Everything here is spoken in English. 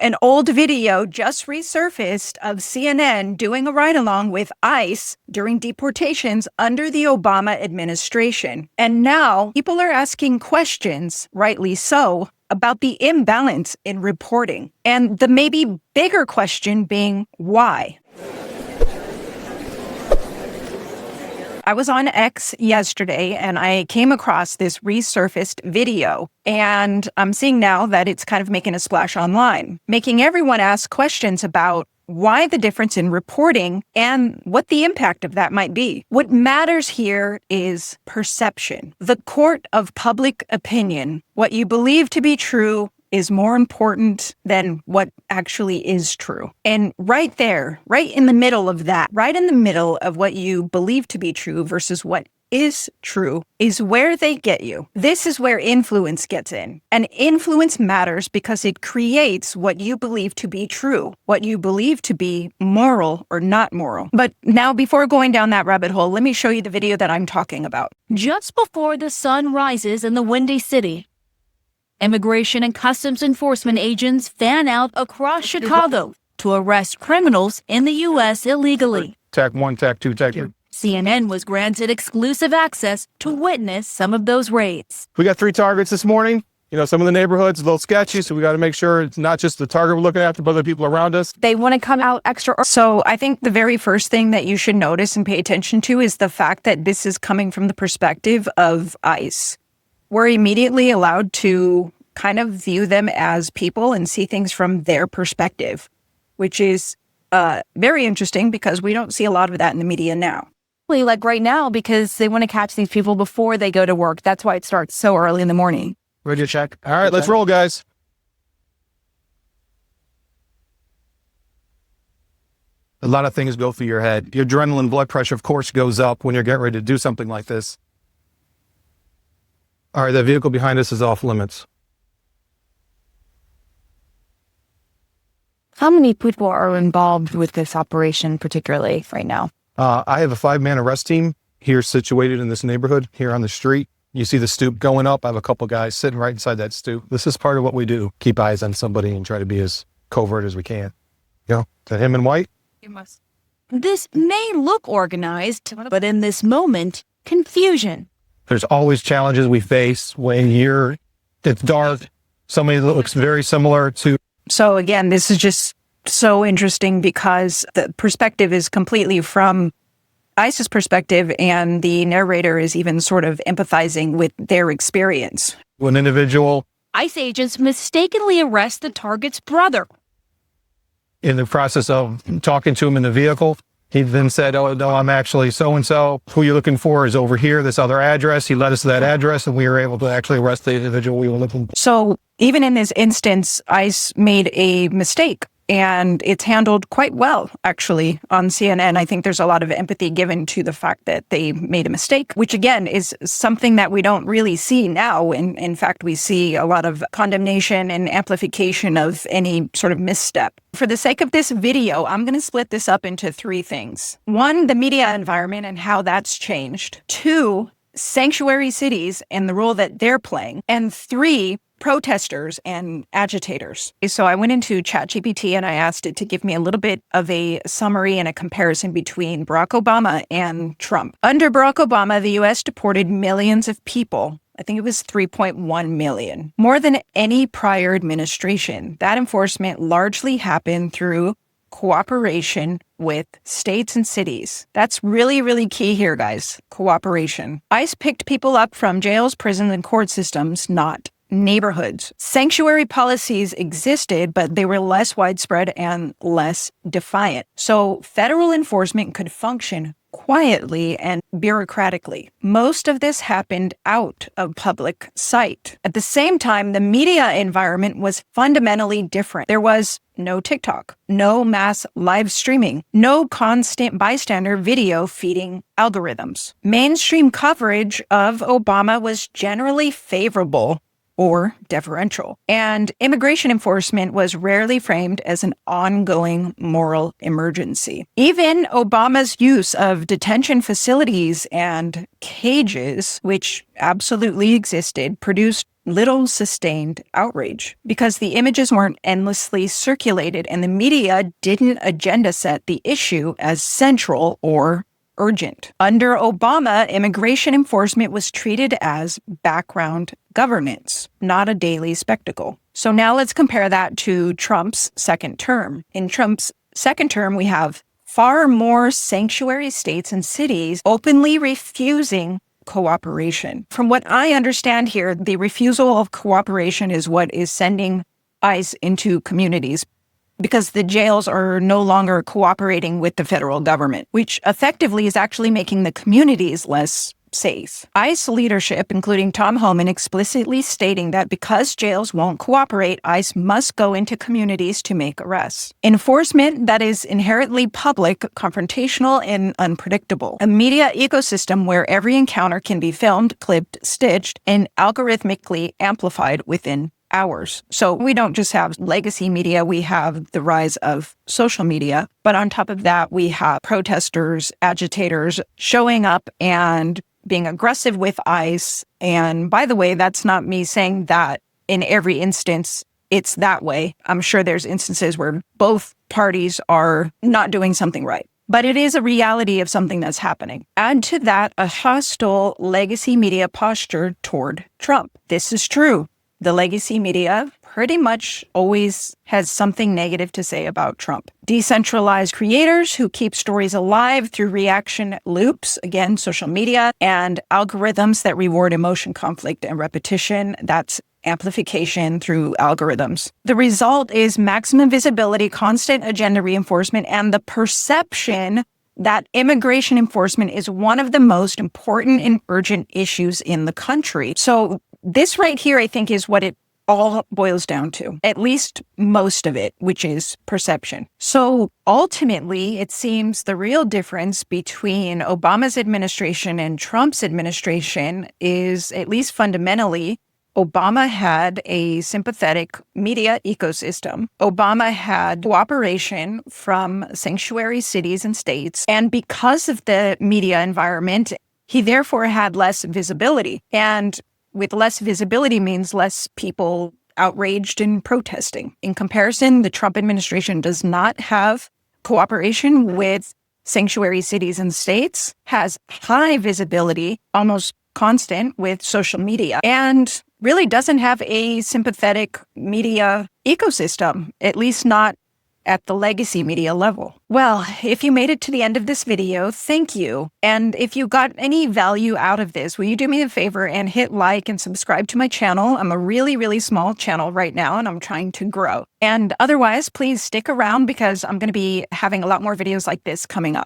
An old video just resurfaced of CNN doing a ride-along with ICE during deportations under the Obama administration. And now people are asking questions, rightly so, about the imbalance in reporting. And the maybe bigger question being, why? I was on X yesterday and I came across this resurfaced video, and I'm seeing now that it's kind of making a splash online, making everyone ask questions about why the difference in reporting and what the impact of that might be. What matters here is perception, the court of public opinion. What you believe to be true is more important than what actually is true. And right there, right in the middle of that, right in the middle of what you believe to be true versus what is true, is where they get you. This is where influence gets in. And influence matters because it creates what you believe to be true, what you believe to be moral or not moral. But now, before going down that rabbit hole, let me show you the video that I'm talking about. Just before the sun rises in the Windy City, Immigration and Customs Enforcement agents fan out across Chicago to arrest criminals in the U.S. illegally. Tag 1, tag 2, tag 3. CNN was granted exclusive access to witness some of those raids. We got 3 targets this morning. You know, some of the neighborhoods a little sketchy, so we got to make sure it's not just the target we're looking after, but other people around us. They want to come out extra. So I think the very first thing that you should notice and pay attention to is the fact that this is coming from the perspective of ICE. We're immediately allowed to kind of view them as people and see things from their perspective, which is very interesting because we don't see a lot of that in the media now. Like right now, because they want to catch these people before they go to work. That's why it starts so early in the morning. Ready to check? All right, let's roll, guys. A lot of things go through your head. Your adrenaline, blood pressure, of course, goes up when you're getting ready to do something like this. All right, the vehicle behind us is off limits. How many people are involved with this operation, particularly right now? I have a 5-man arrest team here situated in this neighborhood here on the street. You see the stoop going up. I have a couple guys sitting right inside that stoop. This is part of what we do. Keep eyes on somebody and try to be as covert as we can. You know, is that him in white? You must. This may look organized, but in this moment, confusion. There's always challenges we face when it's dark. Somebody that looks very similar to. So again, this is just so interesting because the perspective is completely from ICE's perspective, and the narrator is even sort of empathizing with their experience. An individual. ICE agents mistakenly arrest the target's brother. In the process of talking to him in the vehicle, he then said, "Oh, no, I'm actually so-and-so. Who you're looking for is over here, this other address." He led us to that address, and we were able to actually arrest the individual we were looking for. So even in this instance, ICE made a mistake, and it's handled quite well, actually, on CNN. I think there's a lot of empathy given to the fact that they made a mistake, which, again, is something that we don't really see now. In fact, we see a lot of condemnation and amplification of any sort of misstep. For the sake of this video, I'm going to split this up into 3 things. 1, the media environment and how that's changed. 2, sanctuary cities and the role that they're playing. And 3, protesters and agitators. So I went into ChatGPT and I asked it to give me a little bit of a summary and a comparison between Barack Obama and Trump. Under Barack Obama, the U.S. deported millions of people. I think it was 3.1 million, more than any prior administration. That enforcement largely happened through cooperation with states and cities. That's really, really key here, guys. Cooperation. ICE picked people up from jails, prisons, and court systems, not neighborhoods. Sanctuary policies existed, but they were less widespread and less defiant. So federal enforcement could function quietly and bureaucratically. Most of this happened out of public sight. At the same time, the media environment was fundamentally different. There was no TikTok, no mass live streaming, no constant bystander video feeding algorithms. Mainstream coverage of Obama was generally favorable or deferential. And immigration enforcement was rarely framed as an ongoing moral emergency. Even Obama's use of detention facilities and cages, which absolutely existed, produced little sustained outrage because the images weren't endlessly circulated and the media didn't agenda set the issue as central or urgent. Under Obama, immigration enforcement was treated as background governance, not a daily spectacle. So now let's compare that to Trump's second term. In Trump's second term, we have far more sanctuary states and cities openly refusing cooperation. From what I understand here, the refusal of cooperation is what is sending ICE into communities because the jails are no longer cooperating with the federal government, which effectively is actually making the communities less safe. ICE leadership, including Tom Homan, explicitly stating that because jails won't cooperate, ICE must go into communities to make arrests. Enforcement that is inherently public, confrontational, and unpredictable. A media ecosystem where every encounter can be filmed, clipped, stitched, and algorithmically amplified within hours. So we don't just have legacy media, we have the rise of social media. But on top of that, we have protesters, agitators showing up and being aggressive with ICE. And by the way, that's not me saying that in every instance it's that way. I'm sure there's instances where both parties are not doing something right. But it is a reality of something that's happening. Add to that a hostile legacy media posture toward Trump. This is true. The legacy media pretty much always has something negative to say about Trump. Decentralized creators who keep stories alive through reaction loops, again, social media, and algorithms that reward emotion, conflict, and repetition. That's amplification through algorithms. The result is maximum visibility, constant agenda reinforcement, and the perception that immigration enforcement is one of the most important and urgent issues in the country. So this right here, I think, is what it all boils down to, at least most of it, which is perception. So ultimately, it seems the real difference between Obama's administration and Trump's administration is, at least fundamentally, Obama had a sympathetic media ecosystem. Obama had cooperation from sanctuary cities and states. And because of the media environment, he therefore had less visibility. And with less visibility means less people outraged and protesting. In comparison, the Trump administration does not have cooperation with sanctuary cities and states, has high visibility, almost constant with social media, and really doesn't have a sympathetic media ecosystem, at least not at the legacy media level. Well, if you made it to the end of this video, thank you. And if you got any value out of this, will you do me a favor and hit like and subscribe to my channel? I'm a really, really small channel right now, and I'm trying to grow. And otherwise, please stick around because I'm going to be having a lot more videos like this coming up.